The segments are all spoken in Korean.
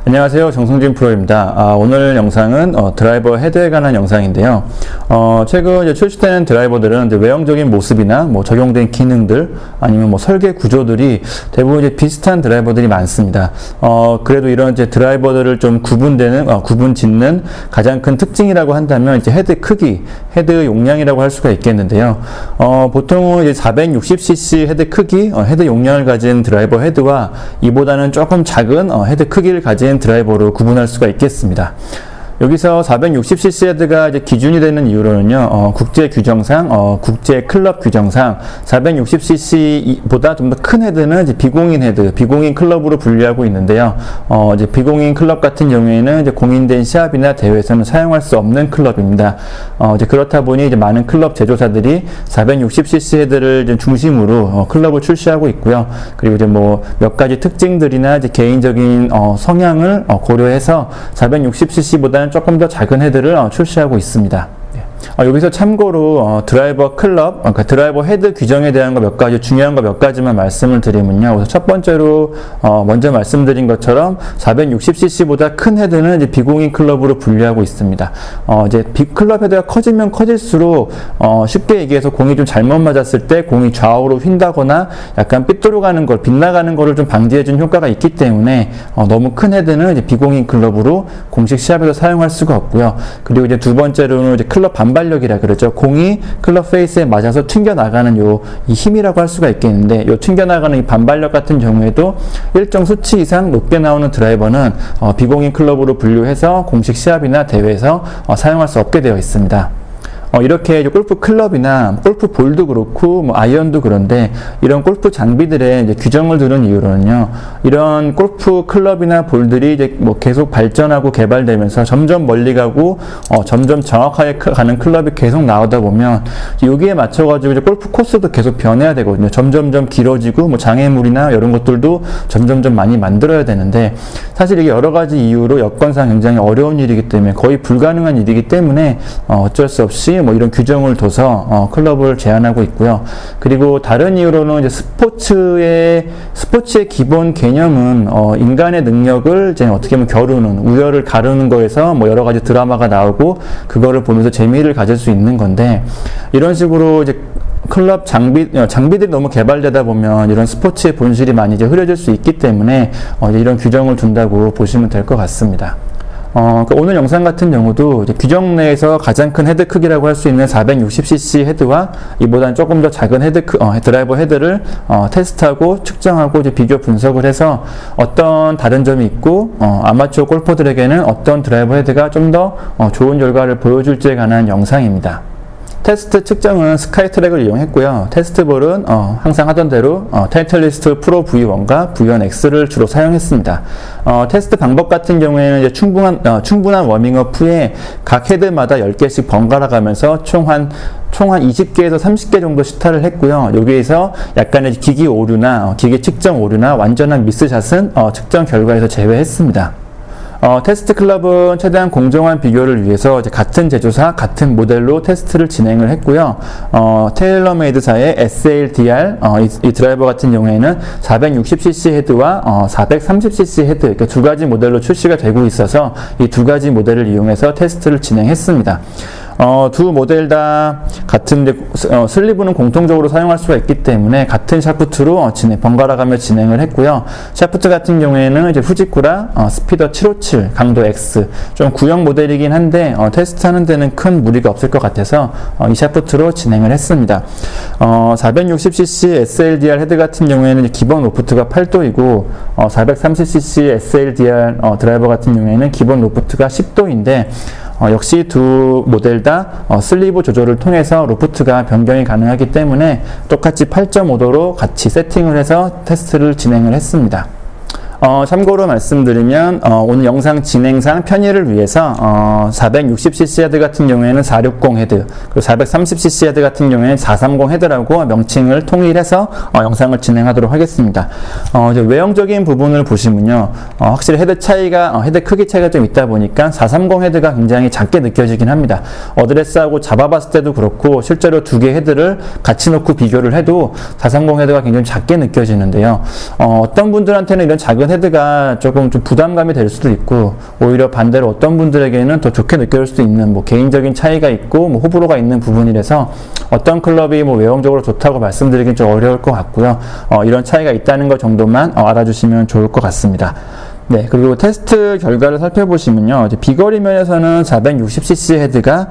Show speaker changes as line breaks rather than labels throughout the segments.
안녕하세요, 정승진 프로입니다. 오늘 영상은 드라이버 헤드에 관한 영상인데요. 최근 출시되는 드라이버들은 외형적인 모습이나 적용된 기능들 아니면 설계 구조들이 대부분 비슷한 드라이버들이 많습니다. 그래도 이런 드라이버들을 좀 구분 짓는 가장 큰 특징이라고 한다면 헤드 크기, 헤드 용량이라고 할 수가 있겠는데요. 보통은 460cc 헤드 크기, 헤드 용량을 가진 드라이버 헤드와 이보다는 조금 작은 헤드 크기를 가진 드라이버로 구분할 수가 있겠습니다. 여기서 460cc 헤드가 기준이 되는 이유로는요, 국제 규정상, 국제 클럽 규정상 460cc보다 좀 더 큰 헤드는 비공인 헤드, 비공인 클럽으로 분류하고 있는데요. 비공인 클럽 같은 경우에는 공인된 시합이나 대회에서는 사용할 수 없는 클럽입니다. 그렇다 보니 많은 클럽 제조사들이 460cc 헤드를 중심으로 클럽을 출시하고 있고요. 그리고 몇 가지 특징들이나 개인적인 성향을 고려해서 460cc보다 조금 더 작은 헤드를 출시하고 있습니다. 여기서 참고로 드라이버 클럽, 그러니까 드라이버 헤드 규정에 대한 몇 가지 중요한 거 몇 가지만 말씀을 드리면요. 우선 첫 번째로 먼저 말씀드린 것처럼 460cc보다 큰 헤드는 비공인 클럽으로 분류하고 있습니다. 클럽 헤드가 커지면 커질수록 쉽게 얘기해서 공이 좀 잘못 맞았을 때 공이 좌우로 휜다거나 약간 빗나가는 거를 좀 방지해주는 효과가 있기 때문에 너무 큰 헤드는 비공인 클럽으로 공식 시합에서 사용할 수가 없고요. 그리고 두 번째로는 클럽 반발력이라 그러죠. 공이 클럽 페이스에 맞아서 튕겨나가는 이 힘이라고 할 수가 있겠는데, 튕겨나가는 이 반발력 같은 경우에도 일정 수치 이상 높게 나오는 드라이버는 비공인 클럽으로 분류해서 공식 시합이나 대회에서 사용할 수 없게 되어 있습니다. 이렇게 골프 클럽이나 골프 볼도 그렇고 아이언도 그런데 이런 골프 장비들의 규정을 두는 이유로는요, 이런 골프 클럽이나 볼들이 계속 발전하고 개발되면서 점점 멀리 가고 점점 정확하게 가는 클럽이 계속 나오다 보면 여기에 맞춰가지고 골프 코스도 계속 변해야 되거든요. 점점점 길어지고 장애물이나 이런 것들도 점점점 많이 만들어야 되는데, 사실 이게 여러 가지 이유로 여건상 굉장히 어려운 일이기 때문에 거의 불가능한 일이기 때문에 어쩔 수 없이 이런 규정을 둬서 클럽을 제한하고 있고요. 그리고 다른 이유로는 스포츠의 기본 개념은 인간의 능력을 어떻게 보면 겨루는, 우열을 가르는 거에서 여러 가지 드라마가 나오고 그거를 보면서 재미를 가질 수 있는 건데, 이런 식으로 클럽 장비들이 너무 개발되다 보면 이런 스포츠의 본질이 많이 흐려질 수 있기 때문에 이런 규정을 둔다고 보시면 될 것 같습니다. 오늘 영상 같은 경우도 규정 내에서 가장 큰 헤드 크기라고 할 수 있는 460cc 헤드와 이보다는 조금 더 작은 드라이버 헤드를 테스트하고 측정하고 비교 분석을 해서 어떤 다른 점이 있고 아마추어 골퍼들에게는 어떤 드라이버 헤드가 좀 더 좋은 결과를 보여줄지에 관한 영상입니다. 테스트 측정은 스카이트랙을 이용했고요. 테스트볼은 항상 하던 대로 타이틀리스트 프로 V1과 V1X를 주로 사용했습니다. 테스트 방법 같은 경우에는 충분한 워밍업 후에 각 헤드마다 10개씩 번갈아 가면서 총 한 20개에서 30개 정도 시타를 했고요. 여기에서 약간의 기기 오류나 기계 측정 오류나 완전한 미스샷은 측정 결과에서 제외했습니다. 테스트 클럽은 최대한 공정한 비교를 위해서 같은 제조사, 같은 모델로 테스트를 진행을 했고요. 테일러메이드사의 SALDR, 이 드라이버 같은 경우에는 460cc 헤드와 430cc 헤드, 이렇게 두 가지 모델로 출시가 되고 있어서 이 두 가지 모델을 이용해서 테스트를 진행했습니다. 두 모델 다 같은데 슬리브는 공통적으로 사용할 수가 있기 때문에 같은 샤프트로 번갈아가며 진행을 했고요. 샤프트 같은 경우에는 후지쿠라 스피더 757 강도 X, 좀 구형 모델이긴 한데 테스트하는 데는 큰 무리가 없을 것 같아서 이 샤프트로 진행을 했습니다. 460cc SLDR 헤드 같은 경우에는 기본 로프트가 8도이고 430cc SLDR 드라이버 같은 경우에는 기본 로프트가 10도인데 역시 두 모델 다 슬리브 조절을 통해서 로프트가 변경이 가능하기 때문에 똑같이 8.5도로 같이 세팅을 해서 테스트를 진행을 했습니다. 참고로 말씀드리면 오늘 영상 진행상 편의를 위해서 460cc 헤드 같은 경우에는 460 헤드, 그리고 430cc 헤드 같은 경우에는 430 헤드라고 명칭을 통일해서 영상을 진행하도록 하겠습니다. 외형적인 부분을 보시면요, 확실히 헤드 크기 차이가 좀 있다 보니까 430 헤드가 굉장히 작게 느껴지긴 합니다. 어드레스하고 잡아봤을 때도 그렇고 실제로 두 개 헤드를 같이 놓고 비교를 해도 430 헤드가 굉장히 작게 느껴지는데요. 어떤 분들한테는 이런 작은 작은 헤드가 조금 좀 부담감이 될 수도 있고, 오히려 반대로 어떤 분들에게는 더 좋게 느껴질 수도 있는 뭐 개인적인 차이가 있고 뭐 호불호가 있는 부분이라서 어떤 클럽이 뭐 외형적으로 좋다고 말씀드리긴 좀 어려울 것 같고요. 이런 차이가 있다는 것 정도만 알아주시면 좋을 것 같습니다. 네, 그리고 테스트 결과를 살펴보시면요. 이제 비거리 면에서는 460cc 헤드가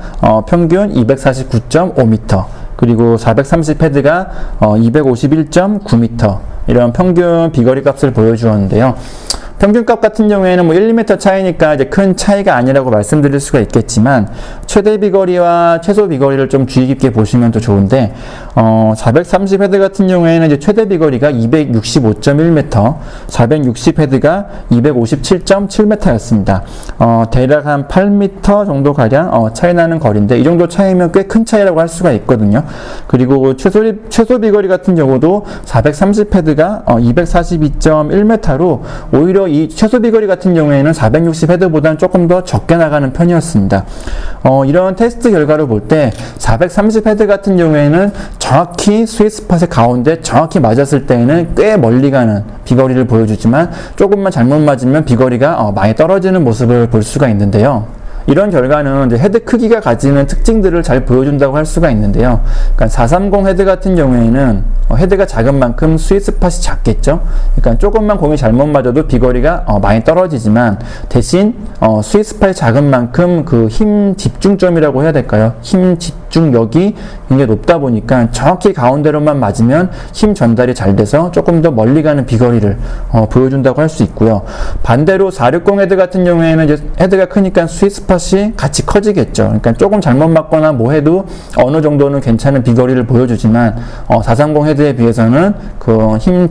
평균 249.5m, 그리고 430 헤드가 251.9m, 이런 평균 비거리 값을 보여주었는데요. 평균값 같은 경우에는 뭐 1, 2m 차이니까 이제 큰 차이가 아니라고 말씀드릴 수가 있겠지만, 최대 비거리와 최소 비거리를 좀 주의 깊게 보시면 더 좋은데, 430 헤드 같은 경우에는 이제 최대 비거리가 265.1m, 460 헤드가 257.7m였습니다. 대략 한 8m 정도 가량 차이 나는 거리인데, 이 정도 차이면 꽤 큰 차이라고 할 수가 있거든요. 그리고 최소 비거리 같은 경우도 430 헤드가 242.1m로 오히려 이 최소 비거리 같은 경우에는 460 헤드보다는 조금 더 적게 나가는 편이었습니다. 이런 테스트 결과를 볼 때 430 헤드 같은 경우에는 정확히 스윗스팟의 가운데 정확히 맞았을 때에는 꽤 멀리 가는 비거리를 보여주지만, 조금만 잘못 맞으면 비거리가 많이 떨어지는 모습을 볼 수가 있는데요. 이런 결과는 이제 헤드 크기가 가지는 특징들을 잘 보여준다고 할 수가 있는데요. 그러니까 430 헤드 같은 경우에는 헤드가 작은 만큼 스윗스팟이 작겠죠. 그러니까 조금만 공이 잘못 맞아도 비거리가 많이 떨어지지만, 대신 스윗스팟이 작은 만큼 그 힘 집중점이라고 해야 될까요? 힘 집중력이 굉장히 높다 보니까 정확히 가운데로만 맞으면 힘 전달이 잘 돼서 조금 더 멀리 가는 비거리를 보여준다고 할 수 있고요. 반대로 460 헤드 같은 경우에는 이제 헤드가 크니까 스윗스팟이 같이 커지겠죠. 그러니까 조금 잘못 맞거나 뭐 해도 어느 정도는 괜찮은 비거리를 보여주지만, 430 헤드에 비해서는 그 힘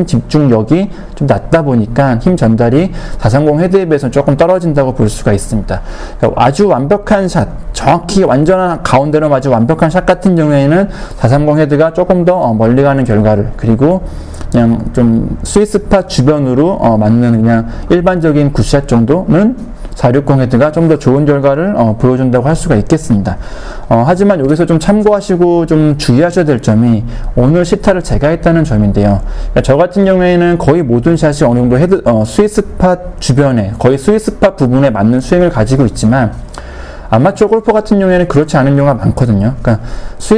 집중력이 좀 낮다 보니까 힘 전달이 430 헤드에 비해서는 조금 떨어진다고 볼 수가 있습니다. 그러니까 아주 완벽한 샷, 정확히 완전한 가운데로 아주 완벽한 샷 같은 경우에는 430 헤드가 조금 더 멀리 가는 결과를, 그리고 그냥 좀 스윗스팟 주변으로 맞는 그냥 일반적인 굿샷 정도는 460 헤드가 좀 더 좋은 결과를 보여준다고 할 수가 있겠습니다. 하지만 여기서 좀 참고하시고 좀 주의하셔야 될 점이, 오늘 시타를 제가 했다는 점인데요. 그러니까 저 같은 경우에는 거의 모든 샷이 어느 정도 헤드 스윗스팟 주변에, 거의 스윗스팟 부분에 맞는 스윙을 가지고 있지만, 아마추어 골퍼 같은 경우에는 그렇지 않은 경우가 많거든요. 그러니까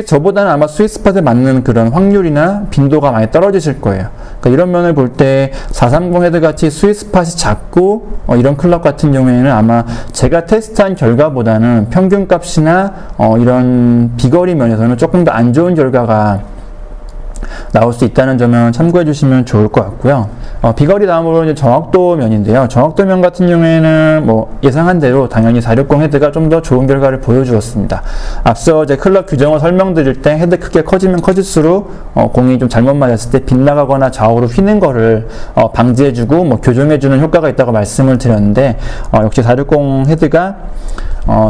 저보다는 아마 스윗스팟에 맞는 그런 확률이나 빈도가 많이 떨어지실 거예요. 그러니까 이런 면을 볼 때 430 헤드 같이 스윗스팟이 작고 이런 클럽 같은 경우에는 아마 제가 테스트한 결과보다는 평균값이나 이런 비거리 면에서는 조금 더 안 좋은 결과가 나올 수 있다는 점은 참고해 주시면 좋을 것 같고요. 비거리 다음으로 이제 정확도 면인데요. 정확도 면 같은 경우에는 뭐 예상한 대로 당연히 460 헤드가 좀 더 좋은 결과를 보여주었습니다. 앞서 이제 클럽 규정을 설명드릴 때 헤드 크게 커지면 커질수록 공이 좀 잘못 맞았을 때 빗나가거나 좌우로 휘는 거를 방지해주고 뭐 교정해주는 효과가 있다고 말씀을 드렸는데, 역시 460 헤드가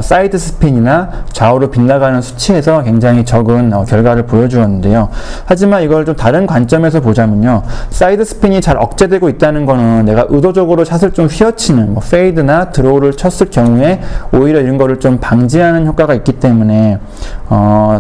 사이드 스핀이나 좌우로 빗나가는 수치에서 굉장히 적은 결과를 보여주었는데요. 하지만 이걸 좀 다른 관점에서 보자면요, 사이드 스핀이 잘 억제되고 있다는 거는 내가 의도적으로 샷을 좀 휘어치는 뭐 페이드나 드로우를 쳤을 경우에 오히려 이런 거를 좀 방지하는 효과가 있기 때문에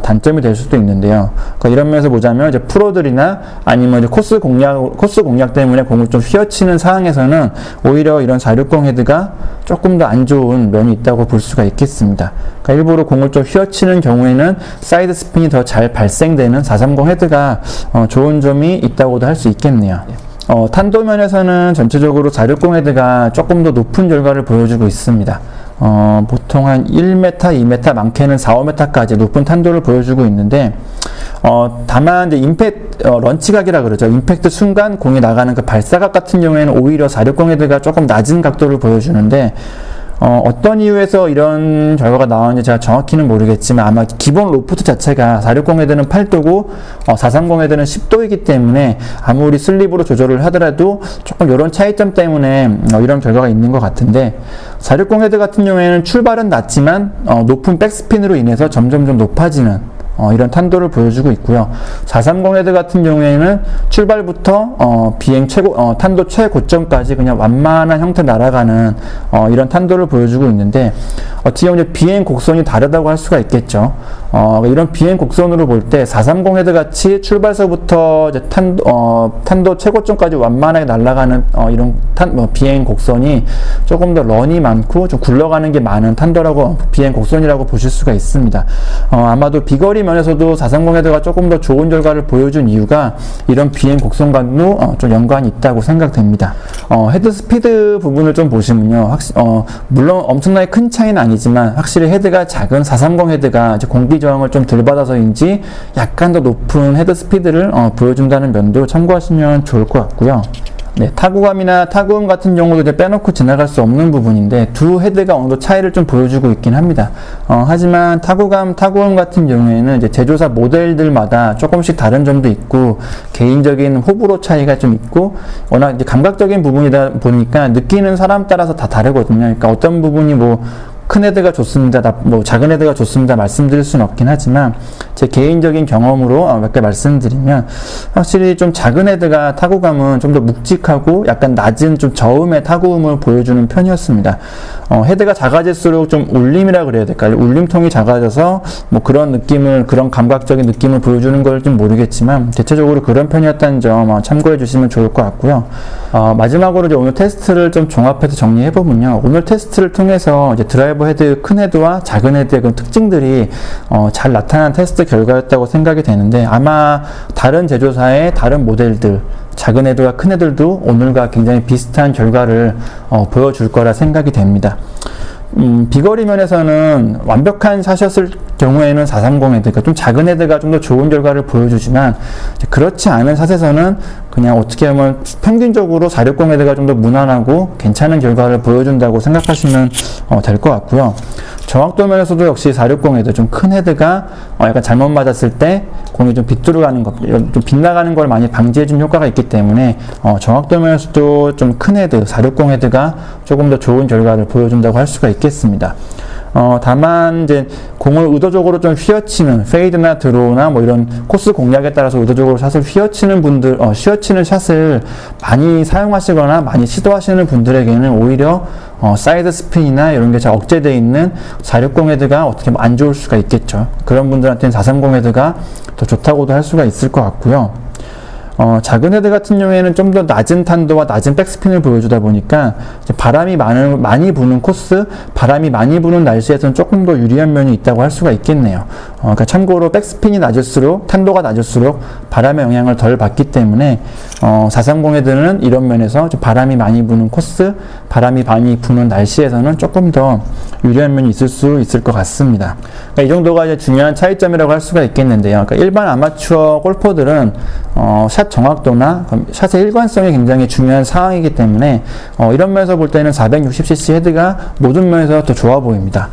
단점이 될 수도 있는데요. 그러니까 이런 면에서 보자면 이제 프로들이나 아니면 이제 코스 공략 때문에 공을 좀 휘어치는 상황에서는 오히려 이런 460 헤드가 조금 더 안 좋은 면이 있다고 볼 수가 있겠습니다. 그러니까 일부러 공을 좀 휘어치는 경우에는 사이드 스핀이 더 잘 발생되는 430 헤드가 좋은 점이 있다고도 할 수 있겠네요. 탄도 면에서는 전체적으로 460 헤드가 조금 더 높은 결과를 보여주고 있습니다. 보통 한 1m, 2m, 많게는 4, 5m까지 높은 탄도를 보여주고 있는데, 다만 이제 런치각이라 그러죠. 임팩트 순간 공이 나가는 그 발사각 같은 경우에는 오히려 460 헤드가 조금 낮은 각도를 보여주는데, 어떤 이유에서 이런 결과가 나왔는지 제가 정확히는 모르겠지만, 아마 기본 로프트 자체가 460 헤드는 8도고 430 헤드는 10도이기 때문에 아무리 슬립으로 조절을 하더라도 조금 이런 차이점 때문에 이런 결과가 있는 것 같은데, 460 헤드 같은 경우에는 출발은 낮지만 높은 백스핀으로 인해서 점점 높아지는 이런 탄도를 보여주고 있고요. 430 헤드 같은 경우에는 출발부터 비행 탄도 최고점까지 그냥 완만한 형태 날아가는 이런 탄도를 보여주고 있는데, 어떻게 보면 비행 곡선이 다르다고 할 수가 있겠죠. 이런 비행 곡선으로 볼 때 430 헤드 같이 출발서부터 이제 탄도 최고점까지 완만하게 날아가는 이런 비행 곡선이 조금 더 런이 많고 좀 굴러가는 게 많은 탄도라고 비행 곡선이라고 보실 수가 있습니다. 아마도 비거리 면에서도 430 헤드가 조금 더 좋은 결과를 보여준 이유가 이런 비행 곡선과도 좀 연관이 있다고 생각됩니다. 헤드 스피드 부분을 좀 보시면요, 물론 엄청나게 큰 차이는 아니지만 확실히 헤드가 작은 430 헤드가 이제 공기 저항을 좀 덜 받아서인지 약간 더 높은 헤드 스피드를 보여준다는 면도 참고하시면 좋을 것 같고요. 네, 타구감이나 타구음 같은 경우도 이제 빼놓고 지나갈 수 없는 부분인데 두 헤드가 어느 정도 차이를 좀 보여주고 있긴 합니다. 하지만 타구감, 타구음 같은 경우에는 이제 제조사 모델들마다 조금씩 다른 점도 있고 개인적인 호불호 차이가 좀 있고 워낙 이제 감각적인 부분이다 보니까 느끼는 사람 따라서 다 다르거든요. 그러니까 어떤 부분이 큰 헤드가 좋습니다, 작은 헤드가 좋습니다 말씀드릴 수는 없긴 하지만 제 개인적인 경험으로 몇 개 말씀드리면 확실히 좀 작은 헤드가 타구감은 좀 더 묵직하고 약간 낮은 좀 저음의 타구음을 보여주는 편이었습니다. 헤드가 작아질수록 좀 울림이라 그래야 될까요? 울림통이 작아져서 그런 느낌을, 그런 감각적인 느낌을 보여주는 걸지 모르겠지만 대체적으로 그런 편이었다는 점 참고해 주시면 좋을 것 같고요. 마지막으로 이제 오늘 테스트를 좀 종합해서 정리해 보면요, 오늘 테스트를 통해서 이제 드라이버 헤드, 큰 헤드와 작은 헤드의 그런 특징들이 잘 나타난 테스트 결과였다고 생각이 되는데 아마 다른 제조사의 다른 모델들, 작은 헤드와 큰 헤드도 오늘과 굉장히 비슷한 결과를 보여줄 거라 생각이 됩니다. 비거리 면에서는 완벽한 샷이었을 경우에는 430 헤드, 그러니까 좀 작은 헤드가 좀 더 좋은 결과를 보여주지만 그렇지 않은 샷에서는 그냥 어떻게 보면 평균적으로 460 헤드가 좀 더 무난하고 괜찮은 결과를 보여준다고 생각하시면 될 것 같고요. 정확도 면에서도 역시 460 헤드, 좀 큰 헤드가 약간 잘못 맞았을 때 공이 좀 비뚤어가는 것, 좀 빗나가는 걸 많이 방지해준 효과가 있기 때문에 정확도 면에서도 좀 큰 헤드, 460 헤드가 조금 더 좋은 결과를 보여준다고 할 수가 있겠습니다. 다만 이제 공을 의도적으로 좀 휘어치는 페이드나 드로우나 이런 코스 공략에 따라서 의도적으로 샷을 휘어치는 분들, 휘어치는 샷을 많이 사용하시거나 많이 시도하시는 분들에게는 오히려 사이드 스핀이나 이런 게 잘 억제되어 있는 460 헤드가 어떻게 보면 안 좋을 수가 있겠죠. 그런 분들한테는 430 헤드가 더 좋다고도 할 수가 있을 것 같고요. 작은 헤드 같은 경우에는 좀 더 낮은 탄도와 낮은 백스핀을 보여주다 보니까 이제 바람이 많이 부는 코스, 바람이 많이 부는 날씨에서는 조금 더 유리한 면이 있다고 할 수가 있겠네요. 그러니까 참고로 백스핀이 낮을수록, 탄도가 낮을수록 바람의 영향을 덜 받기 때문에 430 헤드는 이런 면에서 좀 바람이 많이 부는 코스, 바람이 많이 부는 날씨에서는 조금 더 유리한 면이 있을 수 있을 것 같습니다. 그러니까 이 정도가 이제 중요한 차이점이라고 할 수가 있겠는데요. 그러니까 일반 아마추어 골퍼들은 샷 정확도나 샷의 일관성이 굉장히 중요한 상황이기 때문에 이런 면에서 볼 때는 460cc 헤드가 모든 면에서 더 좋아 보입니다.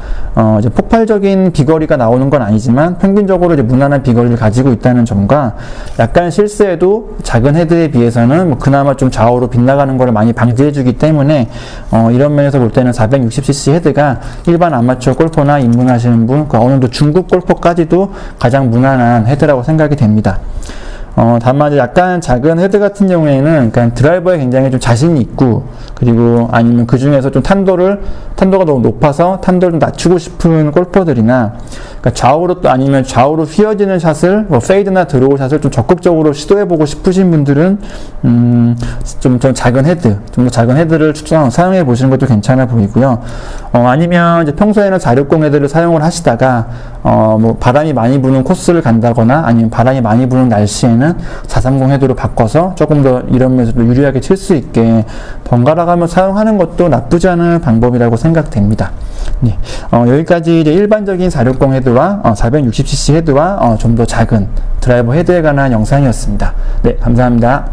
이제 폭발적인 비거리가 나오는 건 아니지만 평균적으로 이제 무난한 비거리를 가지고 있다는 점과 약간 실수해도 작은 헤드에 비해서는 그나마 좀 좌우로 빗나가는 것을 많이 방지해주기 때문에 이런 면에서 볼 때는 460cc 헤드가 일반 아마추어 골퍼나 입문하시는 분, 어느 정도 중급 골퍼까지도 가장 무난한 헤드라고 생각이 됩니다. 다만 약간 작은 헤드 같은 경우에는 그러니까 드라이버에 굉장히 좀 자신이 있고, 그리고 아니면 그 중에서 좀 탄도가 너무 높아서 탄도를 좀 낮추고 싶은 골퍼들이나, 그러니까 좌우로 또 아니면 좌우로 휘어지는 샷을 페이드나 드로우 샷을 좀 적극적으로 시도해보고 싶으신 분들은 좀 작은 헤드, 좀 더 작은 헤드를 사용해 보시는 것도 괜찮아 보이고요. 아니면 이제 평소에는 460 헤드를 사용을 하시다가 바람이 많이 부는 코스를 간다거나 아니면 바람이 많이 부는 날씨에는 430 헤드로 바꿔서 조금 더 이런 면에서도 유리하게 칠 수 있게 번갈아 가며 사용하는 것도 나쁘지 않은 방법이라고 생각됩니다. 네, 여기까지 이제 일반적인 460 헤드와 460cc 헤드와 좀 더 작은 드라이버 헤드에 관한 영상이었습니다. 네, 감사합니다.